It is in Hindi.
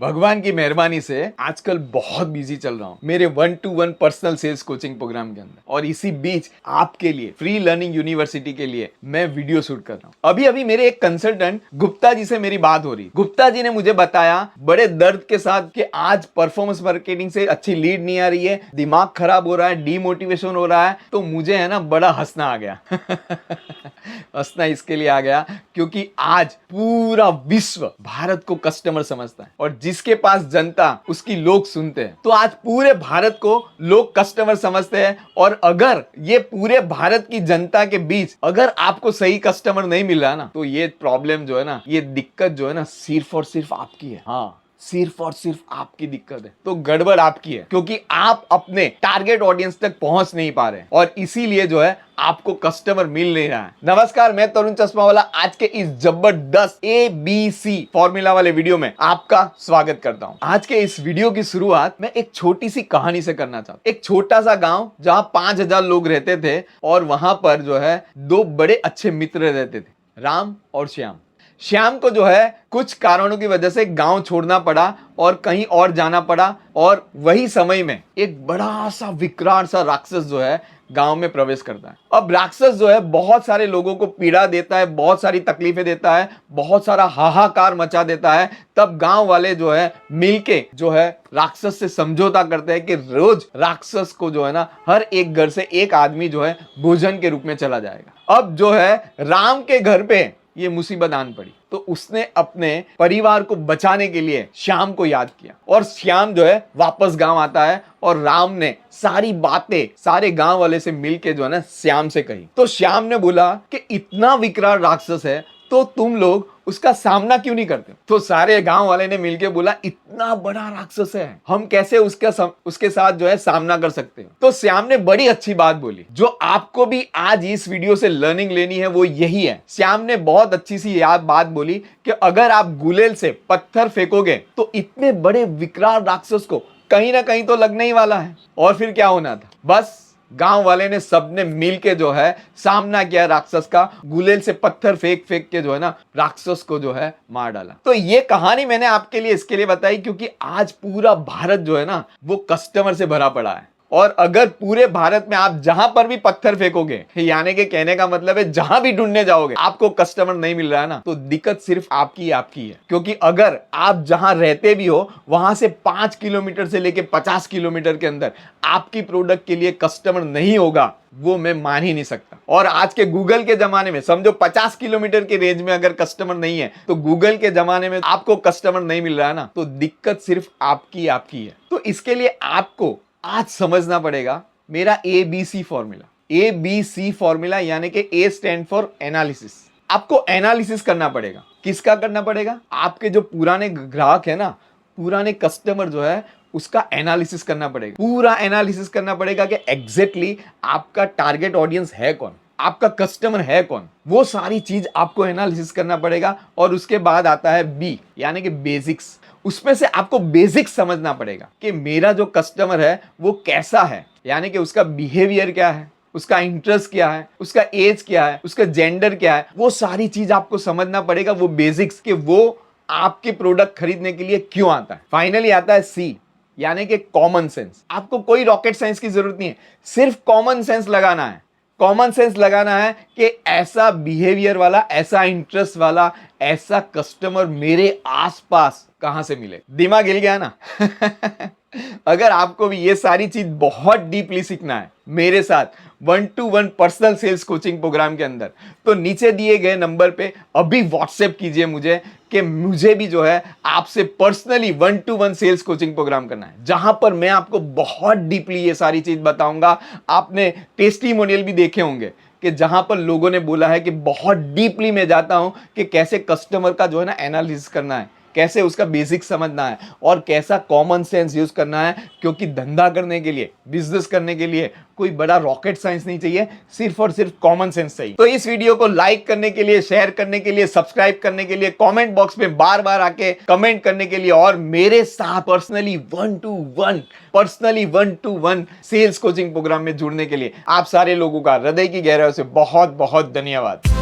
भगवान की मेहरबानी से आजकल बहुत बिजी चल रहा हूँ मेरे 1-to-1 personal sales coaching program के अंदर, और इसी बीच आपके लिए फ्री लर्निंग यूनिवर्सिटी के लिए मैं वीडियो शूट कर रहा हूँ। अभी अभी मेरे एक कंसल्टेंट गुप्ता जी से मेरी बात हो रही। गुप्ता जी ने मुझे बताया बड़े दर्द के साथ कि आज परफॉर्मेंस मार्केटिंग से अच्छी लीड नहीं आ रही है, दिमाग खराब हो रहा है, डीमोटिवेशन हो रहा है। तो मुझे है ना बड़ा हंसना आ गया। हंसना इसके लिए आ गया क्योंकि आज पूरा विश्व भारत को कस्टमर समझता है, और जिसके पास जनता उसकी लोग सुनते हैं। तो आज पूरे भारत को लोग कस्टमर समझते हैं, और अगर ये पूरे भारत की जनता के बीच अगर आपको सही कस्टमर नहीं मिल रहा ना, तो ये प्रॉब्लम जो है ना, ये दिक्कत जो है ना, सिर्फ और सिर्फ आपकी है। हाँ, सिर्फ और सिर्फ आपकी दिक्कत है। तो गड़बड़ आपकी है क्योंकि आप अपने टारगेट ऑडियंस तक पहुंच नहीं पा रहे, और इसीलिए जो है आपको कस्टमर मिल नहीं रहा है। नमस्कार, मैं तरुण चश्मा वाला आज के इस जबरदस्त ABC फॉर्मूला वाले वीडियो में आपका स्वागत करता हूं। आज के इस वीडियो की शुरुआत मैं एक छोटी सी कहानी से करना चाहता हूं। एक छोटा सा गांव जहां 5000 लोग रहते थे, और वहां पर जो है दो बड़े अच्छे मित्र रहते थे, राम और श्याम। श्याम को जो है कुछ कारणों की वजह से गांव छोड़ना पड़ा और कहीं और जाना पड़ा, और वही समय में एक बड़ा सा विकराल सा राक्षस जो है गांव में प्रवेश करता है। अब राक्षस जो है बहुत सारे लोगों को पीड़ा देता है, बहुत सारी तकलीफें देता है, बहुत सारा हाहाकार मचा देता है। तब गांव वाले जो है मिलके जो है राक्षस से समझौता करते हैं कि रोज राक्षस को जो है ना हर एक घर से एक आदमी जो है भोजन के रूप में चला जाएगा। अब जो है राम के घर पे ये मुसीबत आन पड़ी, तो उसने अपने परिवार को बचाने के लिए श्याम को याद किया, और श्याम जो है वापस गांव आता है, और राम ने सारी बातें सारे गांव वाले से मिलके जो है ना श्याम से कही। तो श्याम ने बोला कि इतना विकराल राक्षस है तो तुम लोग उसका सामना क्यों नहीं करते? तो सारे गांव वाले ने मिलके बोला, इतना बड़ा राक्षस है, हम कैसे उसके साथ जो है सामना कर सकते हैं? तो श्याम ने बड़ी अच्छी बात बोली, जो आपको भी आज इस वीडियो से लर्निंग लेनी है वो यही है। श्याम ने बहुत अच्छी सी याद बात बोली कि अगर आप गुलेल से पत्थर फेंकोगे तो इतने बड़े विकराल राक्षस को कहीं ना कहीं तो लगने ही वाला है। और फिर क्या होना था? बस गांव वाले ने सबने मिलके जो है सामना किया राक्षस का, गुलेल से पत्थर फेंक फेंक के जो है ना राक्षस को जो है मार डाला। तो ये कहानी मैंने आपके लिए इसके लिए बताई क्योंकि आज पूरा भारत जो है ना वो कस्टमर से भरा पड़ा है, और अगर पूरे भारत में आप जहां पर भी पत्थर फेंकोगे, यानी कि कहने का मतलब है जहां भी ढूंढने जाओगे आपको कस्टमर नहीं मिल रहा है ना, तो दिक्कत सिर्फ आपकी है। क्योंकि अगर आप जहां रहते भी हो वहां से 5 किलोमीटर से लेके 50 किलोमीटर के अंदर आपकी प्रोडक्ट के लिए कस्टमर नहीं होगा, वो मैं मान ही नहीं सकता। और आज के गूगल के जमाने में समझो 50 किलोमीटर के रेंज में अगर कस्टमर नहीं है, तो गूगल के जमाने में आपको कस्टमर नहीं मिल रहा है ना, तो दिक्कत सिर्फ आपकी है। तो इसके लिए आपको आज समझना पड़ेगा मेरा ABC फॉर्मूला। ABC फॉर्मूला यानी कि A स्टैंड फॉर एनालिसिस। आपको एनालिसिस करना पड़ेगा। किसका करना पड़ेगा? आपके जो पुराने ग्राहक है ना, पुराने कस्टमर जो है उसका एनालिसिस करना पड़ेगा। पूरा एनालिसिस करना पड़ेगा कि एग्जैक्टली आपका टारगेट ऑडियंस है कौन, आपका कस्टमर है कौन, वो सारी चीज आपको एनालिसिस करना पड़ेगा। और उसके बाद आता है B यानी कि बेसिक्स। उसमें से आपको बेसिक्स समझना पड़ेगा कि मेरा जो कस्टमर है वो कैसा है, यानी कि उसका बिहेवियर क्या है, उसका इंटरेस्ट क्या है, उसका एज क्या है, उसका जेंडर क्या है, वो सारी चीज आपको समझना पड़ेगा, वो बेसिक्स, कि वो आपके प्रोडक्ट खरीदने के लिए क्यों आता है। फाइनली आता है C यानी कि कॉमन सेंस। आपको कोई रॉकेट साइंस की जरूरत नहीं है, सिर्फ कॉमन सेंस लगाना है। कॉमन सेंस लगाना है कि ऐसा बिहेवियर वाला, ऐसा इंटरेस्ट वाला, ऐसा कस्टमर मेरे आसपास कहां से मिले। दिमाग हिल गया ना? अगर आपको भी ये सारी चीज बहुत डीपली सीखना है मेरे साथ 1-to-1 personal sales coaching program के अंदर, तो नीचे दिए गए नंबर पे अभी व्हाट्सएप कीजिए मुझे कि मुझे भी जो है आपसे personally 1-to-1 sales coaching program करना है, जहां पर मैं आपको बहुत डीपली ये सारी चीज बताऊंगा। आपने टेस्टिमोनियल भी देखे होंगे कि जहां पर लोगों ने बोला है कि बहुत डीपली मैं जाता हूं कि कैसे कस्टमर का जो है ना एनालिसिस करना है, कैसे उसका बेसिक समझना है, और कैसा कॉमन सेंस यूज करना है। क्योंकि धंधा करने के लिए, बिजनेस करने के लिए कोई बड़ा रॉकेट साइंस नहीं चाहिए, सिर्फ और सिर्फ कॉमन सेंस चाहिए। तो इस वीडियो को लाइक करने के लिए, शेयर करने के लिए, सब्सक्राइब करने के लिए, कमेंट बॉक्स में बार बार आके कमेंट करने के लिए, और मेरे साथ personally 1-to-1 sales coaching program में जुड़ने के लिए आप सारे लोगों का हृदय की गहराइयों से बहुत बहुत धन्यवाद।